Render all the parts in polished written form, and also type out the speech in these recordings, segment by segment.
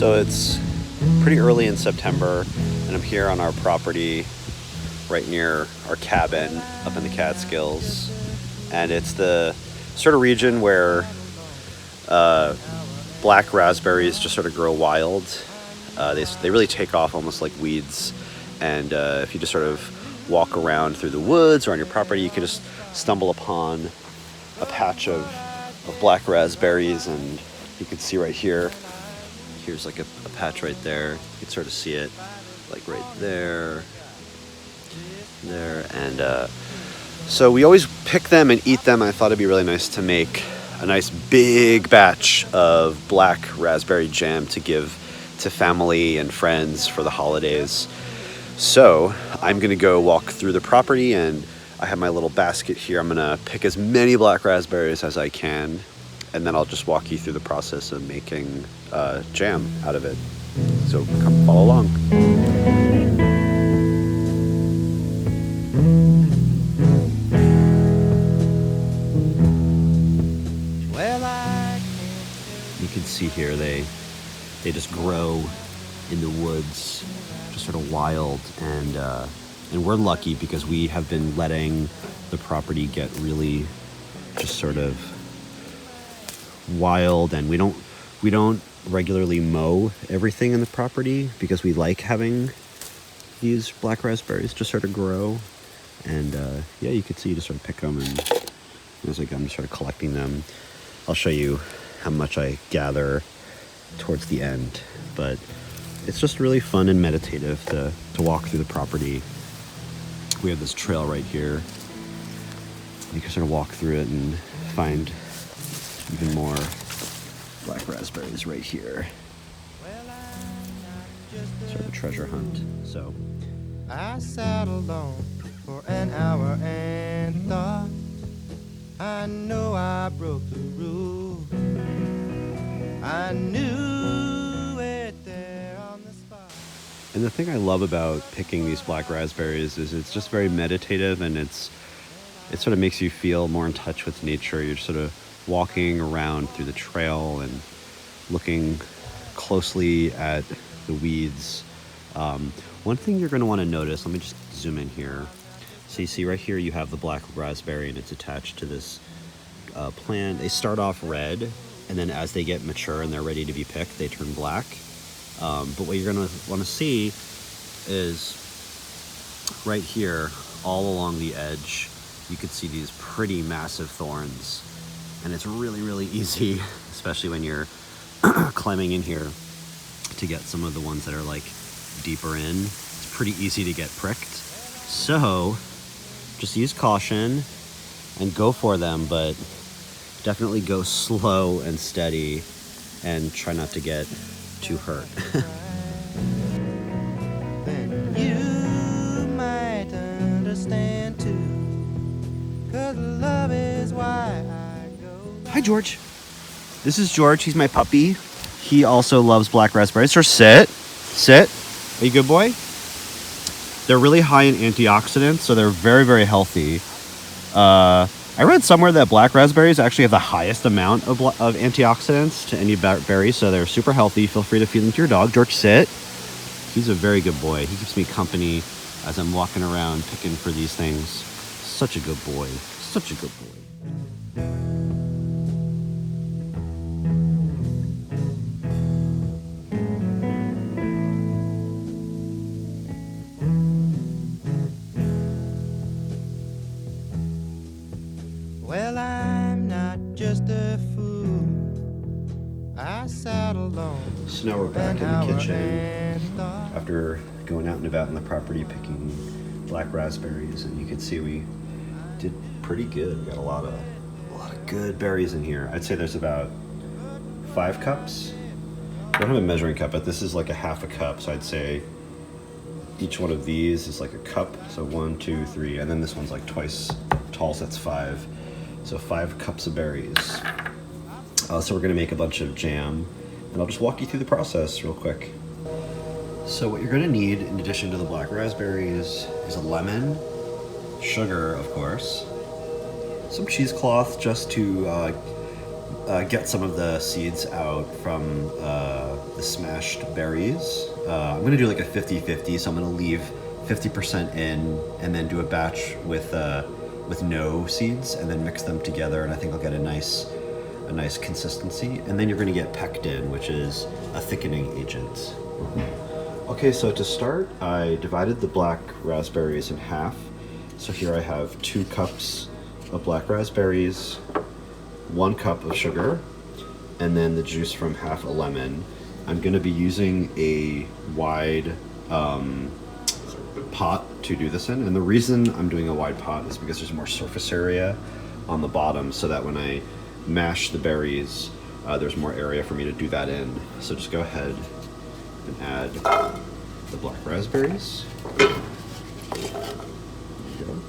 So it's pretty early in September, and I'm here on our property right near our cabin up in the Catskills. And it's the sort of region where black raspberries just sort of grow wild. They really take off almost like weeds. And if you just sort of walk around through the woods or on your property, you can just stumble upon a patch of black raspberries. And you can see right here, here's like a patch right there. You can sort of see it like right there. And so we always pick them and eat them. I thought it'd be really nice to make a nice big batch of black raspberry jam to give to family and friends for the holidays. So I'm gonna go walk through the property, and I have my little basket here. I'm gonna pick as many black raspberries as I can, and then I'll just walk you through the process of making jam out of it. So come follow along. You can see here they just grow in the woods, just sort of wild, and we're lucky because we have been letting the property get really just sort of wild, and we don't regularly mow everything in the property because we like having these black raspberries just sort of grow. And yeah, you can see you just sort of pick them, and as I'm just sort of collecting them. I'll show you how much I gather towards the end, but it's just really fun and meditative to walk through the property. We have this trail right here. You can sort of walk through it and find even more black raspberries right here. Sort of a treasure hunt. So I sat alone for an hour and thought, I know I broke the rule. I knew it there on the spot. And the thing I love about picking these black raspberries is it's just very meditative, and it sort of makes you feel more in touch with nature. You're sort of walking around through the trail and looking closely at the weeds. One thing you're going to want to notice, let me just zoom in here. So you see right here you have the black raspberry, and it's attached to this plant. They start off red, and then as they get mature and they're ready to be picked, they turn black. But what you're going to want to see is right here, all along the edge, you can see these pretty massive thorns. And it's really, really easy, especially when you're climbing in here, to get some of the ones that are like deeper in. It's pretty easy to get pricked. So just use caution and go for them, but definitely go slow and steady and try not to get too hurt. Then you might understand too, 'cause love is why I go. Hi, George. This is George. He's my puppy. He also loves black raspberries. So sit. Are you a good boy? They're really high in antioxidants, so they're very, very healthy. I read somewhere that black raspberries actually have the highest amount of antioxidants to any berry, so they're super healthy. Feel free to feed them to your dog. George, sit. He's a very good boy. He keeps me company as I'm walking around picking for these things. Such a good boy. Such a good boy. Well, I'm not just a fool. I sat alone. So now we're back in the kitchen after going out and about in the property picking black raspberries, and you can see we did pretty good. We got a lot of good berries in here. I'd say there's about 5 cups. I don't have a measuring cup, but this is like a half a cup, so I'd say each one of these is like a cup. So 1, 2, 3, and then this one's like twice tall, so that's 5. So 5 cups of berries. So we're gonna make a bunch of jam, and I'll just walk you through the process real quick. So what you're gonna need, in addition to the black raspberries, is a lemon, sugar, of course, some cheesecloth just to get some of the seeds out from the smashed berries. I'm going to do like a 50-50, so I'm going to leave 50% in and then do a batch with no seeds and then mix them together, and I think I'll get a nice consistency. And then you're going to get pectin, which is a thickening agent. Okay, so to start, I divided the black raspberries in half. So here I have 2 cups of black raspberries, 1 cup of sugar, and then the juice from half a lemon. I'm going to be using a wide pot to do this in, and the reason I'm doing a wide pot is because there's more surface area on the bottom, so that when I mash the berries, there's more area for me to do that in. So just go ahead and add the black raspberries. There you go.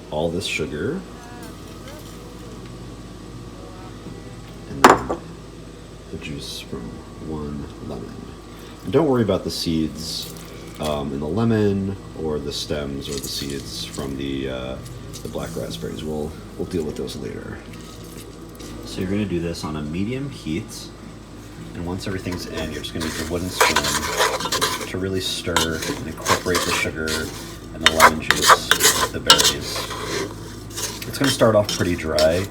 All this sugar. And then the juice from 1 lemon. And don't worry about the seeds in the lemon or the stems or the seeds from the black raspberries. We'll deal with those later. So you're going to do this on a medium heat, and once everything's in, you're just going to use a wooden spoon to really stir and incorporate the sugar and the lemon juice with the berries. It's going to start off pretty dry,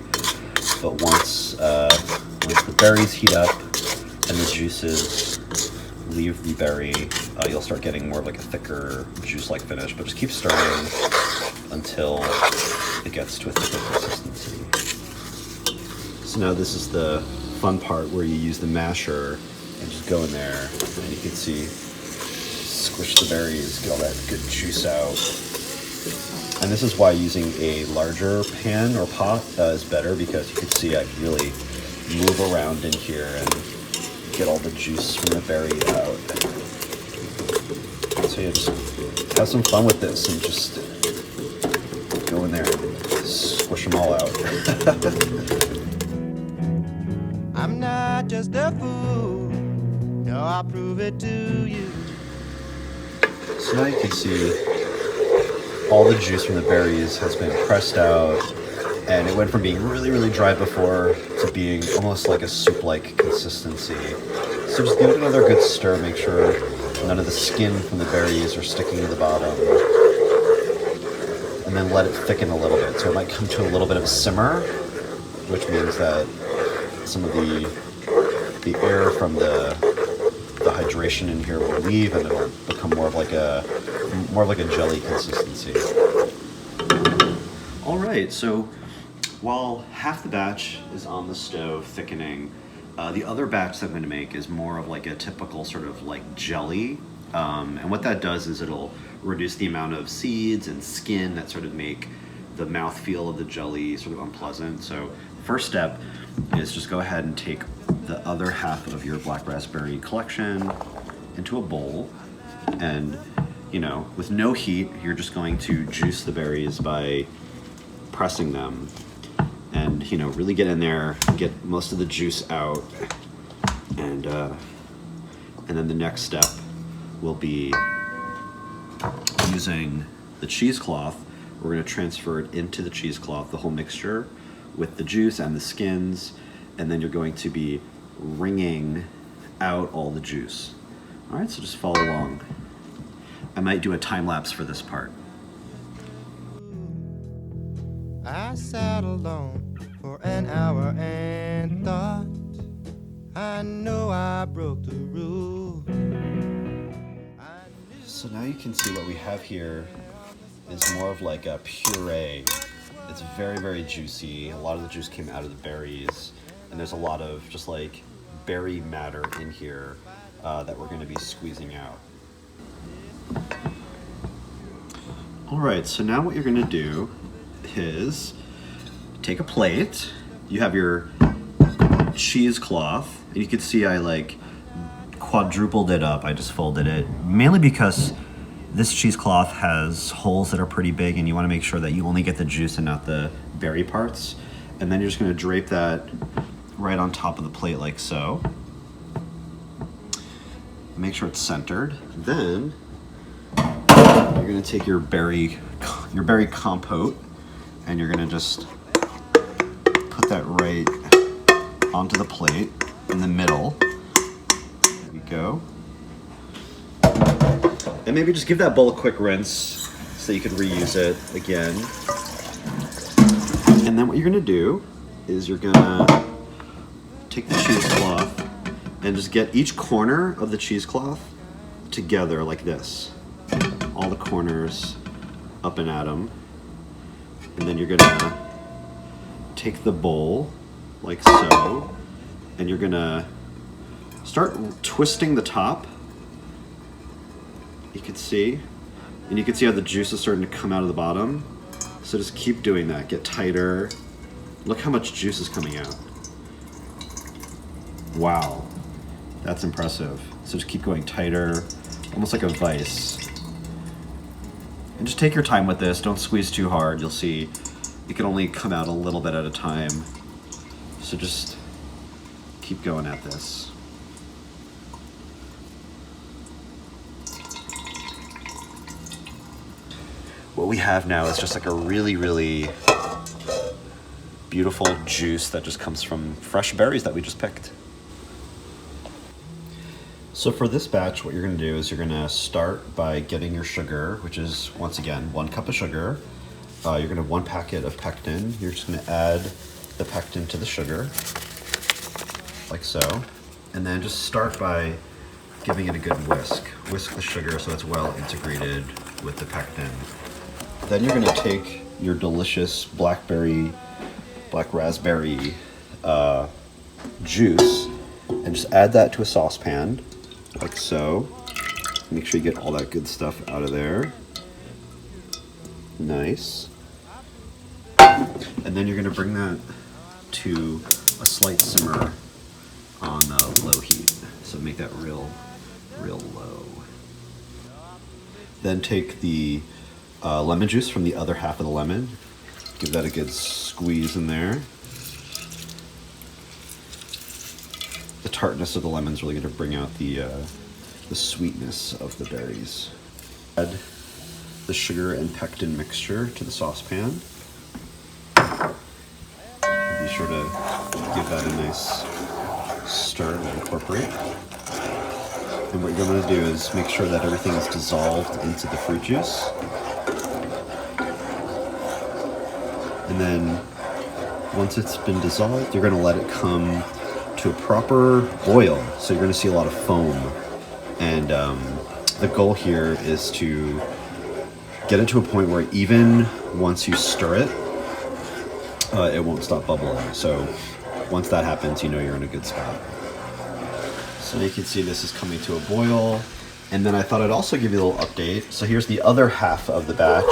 but once the berries heat up and the juices leave the berry, you'll start getting more of like a thicker juice-like finish, but just keep stirring until it gets to a thicker consistency. So now this is the fun part where you use the masher and just go in there, and you can see, squish the berries, get all that good juice out. And this is why using a larger pan or pot is better, because you can see I can really move around in here and get all the juice from the berry out. So you just have some fun with this and just go in there and squish them all out. I'm not just a fool, no, I'll prove it to you. So now you can see all the juice from the berries has been pressed out, and it went from being really, really dry before to being almost like a soup-like consistency. So just give it another good stir, make sure none of the skin from the berries are sticking to the bottom, and then let it thicken a little bit. So it might come to a little bit of a simmer, which means that some of the air from the hydration in here will leave, and it'll become more of like a jelly consistency. All right, so while half the batch is on the stove thickening, the other batch that I'm going to make is more of like a typical sort of like jelly, and what that does is it'll reduce the amount of seeds and skin that sort of make the mouthfeel of the jelly sort of unpleasant. So first step is just go ahead and take the other half of your black raspberry collection into a bowl, and with no heat, you're just going to juice the berries by pressing them, and really get in there, get most of the juice out, and then the next step will be using the cheesecloth. We're going to transfer it into the cheesecloth, the whole mixture with the juice and the skins, and then you're going to be wringing out all the juice. All right, so just follow along. I might do a time lapse for this part. I sat alone for an hour and thought, I know I broke the rule. So now you can see what we have here is more of like a puree. It's very, very juicy. A lot of the juice came out of the berries, and there's a lot of just like berry matter in here that we're going to be squeezing out. All right, so now what you're going to do is take a plate. You have your cheesecloth, and you can see I like quadrupled it up. I just folded it mainly because this cheesecloth has holes that are pretty big, and you want to make sure that you only get the juice and not the berry parts. And then you're just going to drape that right on top of the plate like so. Make sure it's centered. Then you're going to take your berry compote, and you're going to just put put that right onto the plate in the middle. There we go. And maybe just give that bowl a quick rinse so you can reuse it again. And then what you're gonna do is you're gonna take the cheesecloth and just get each corner of the cheesecloth together like this. All the corners up and at them. And then you're gonna take the bowl like so, and you're gonna start twisting the top. You can see, and you can see how the juice is starting to come out of the bottom. So just keep doing that, get tighter. Look how much juice is coming out. Wow, that's impressive. So just keep going tighter, almost like a vice. And just take your time with this, don't squeeze too hard. You'll see it can only come out a little bit at a time. So just keep going at this. What we have now is just like a really, really beautiful juice that just comes from fresh berries that we just picked. So for this batch, what you're gonna do is you're gonna start by getting your sugar, which is, once again, 1 cup of sugar. You're gonna have 1 packet of pectin. You're just gonna add the pectin to the sugar, like so. And then just start by giving it a good whisk. Whisk the sugar so it's well integrated with the pectin. Then you're gonna take your delicious black raspberry juice and just add that to a saucepan, like so. Make sure you get all that good stuff out of there. Nice. And then you're gonna bring that to a slight simmer on low heat. So make that real low. Then take the lemon juice from the other half of the lemon. Give that a good squeeze in there. The tartness of the lemon is really going to bring out the sweetness of the berries. Add the sugar and pectin mixture to the saucepan. Be sure to give that a nice stir and incorporate. And what you're going to do is make sure that everything is dissolved into the fruit juice. And then once it's been dissolved, you're going to let it come to a proper boil. So you're going to see a lot of foam. And the goal here is to get it to a point where even once you stir it, it won't stop bubbling. So once that happens, you know you're in a good spot. So you can see this is coming to a boil. And then I thought I'd also give you a little update. So here's the other half of the batch.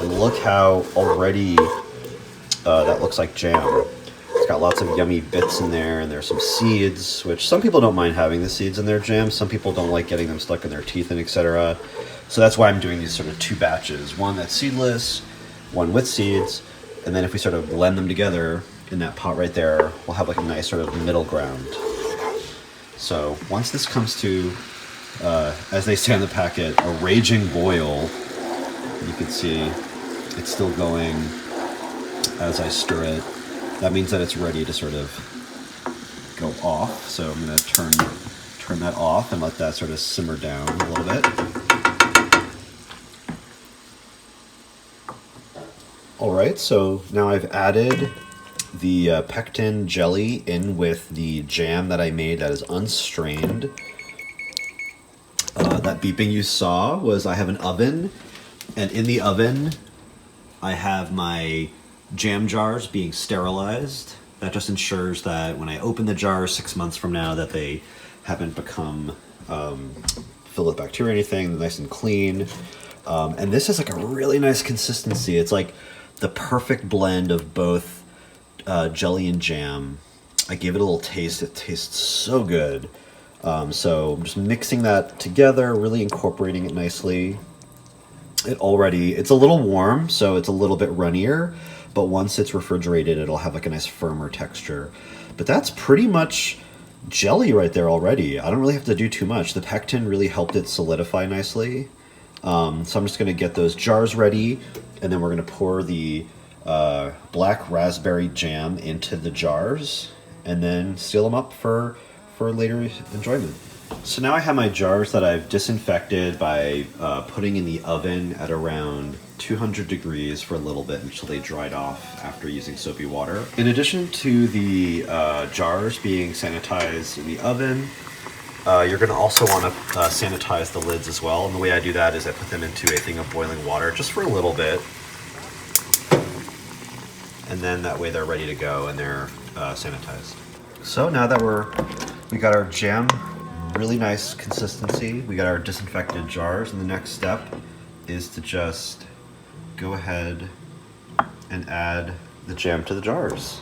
And look how already that looks like jam. It's got lots of yummy bits in there, and there's some seeds, which some people don't mind having the seeds in their jam. Some people don't like getting them stuck in their teeth and etc. So that's why I'm doing these sort of 2 batches. One that's seedless, one with seeds. And then if we sort of blend them together in that pot right there, we'll have like a nice sort of middle ground. So once this comes to, as they say on the packet, a raging boil, you can see it's still going as I stir it. That means that it's ready to sort of go off. So I'm going to turn that off and let that sort of simmer down a little bit. All right, so now I've added the pectin jelly in with the jam that I made that is unstrained. That beeping you saw was I have an oven, and in the oven I have my jam jars being sterilized. That just ensures that when I open the jars 6 months from now that they haven't become filled with bacteria or anything, they're nice and clean. And this is like a really nice consistency. It's like the perfect blend of both jelly and jam. I gave it a little taste. It tastes so good. So I'm just mixing that together, really incorporating it nicely. It's a little warm, so it's a little bit runnier, but once it's refrigerated, it'll have like a nice firmer texture. But that's pretty much jelly right there already. I don't really have to do too much. The pectin really helped it solidify nicely. So I'm just gonna get those jars ready, and then we're gonna pour the black raspberry jam into the jars and then seal them up for later enjoyment. So now I have my jars that I've disinfected by putting in the oven at around 200 degrees for a little bit until they dried off after using soapy water. In addition to the jars being sanitized in the oven, you're going to also want to sanitize the lids as well. And the way I do that is I put them into a thing of boiling water just for a little bit. And then that way they're ready to go and they're sanitized. So now that we got our jam, really nice consistency, we got our disinfected jars, and the next step is to just go ahead and add the jam to the jars.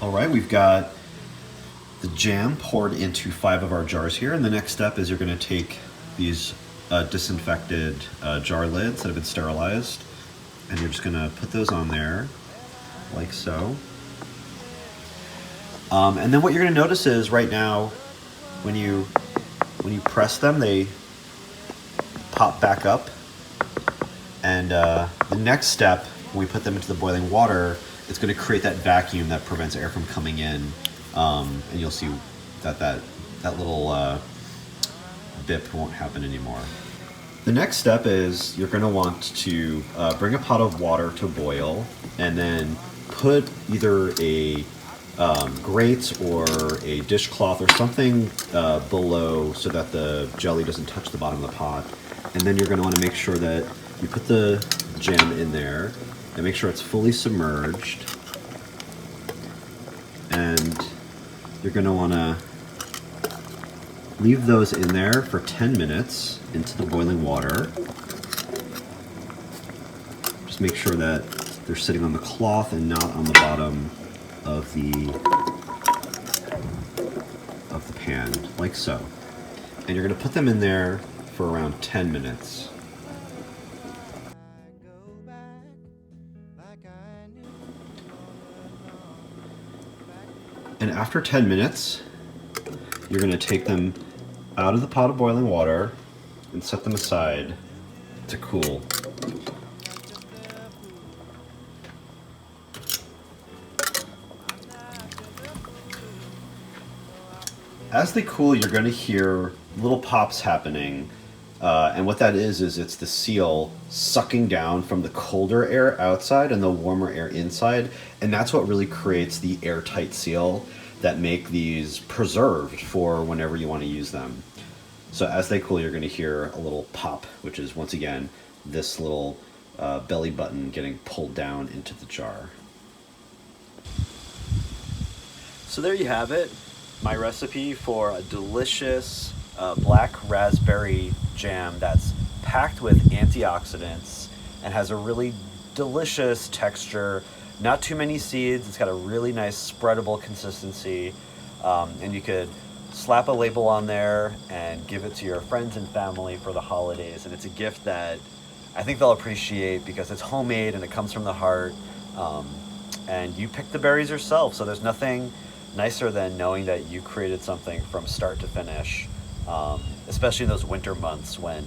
All right, we've got the jam poured into 5 of our jars here, and the next step is you're going to take these disinfected jar lids that have been sterilized, and you're just going to put those on there like so. And then what you're going to notice is right now when you press them, they pop back up, and the next step when we put them into the boiling water, it's going to create that vacuum that prevents air from coming in, and you'll see that little bip won't happen anymore. The next step is you're going to want to bring a pot of water to boil, and then put either a grate or a dishcloth or something below so that the jelly doesn't touch the bottom of the pot. And then you're going to want to make sure that you put the jam in there and make sure it's fully submerged. And you're going to want to leave those in there for 10 minutes into the boiling water. Just make sure that they're sitting on the cloth and not on the bottom of the pan, like so. And you're going to put them in there for around 10 minutes. And after 10 minutes, you're going to take them out of the pot of boiling water and set them aside to cool. As they cool, you're going to hear little pops happening, and what that is it's the seal sucking down from the colder air outside and the warmer air inside, and that's what really creates the airtight seal that make these preserved for whenever you want to use them. So as they cool, you're going to hear a little pop, which is once again this little belly button getting pulled down into the jar. So there you have it. My recipe for a delicious black raspberry jam that's packed with antioxidants and has a really delicious texture. Not too many seeds. It's got a really nice spreadable consistency, and you could slap a label on there and give it to your friends and family for the holidays. And it's a gift that I think they'll appreciate because it's homemade and it comes from the heart, and you picked the berries yourself, so there's nothing nicer than knowing that you created something from start to finish, especially in those winter months when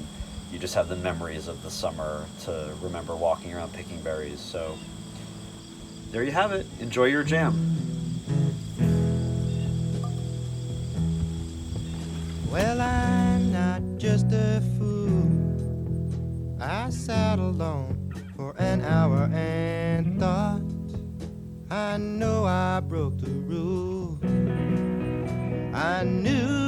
you just have the memories of the summer to remember walking around picking berries. So there you have it. Enjoy your jam. Well, I'm not just a fool. I sat alone for an hour and thought, I know I broke the rule. I knew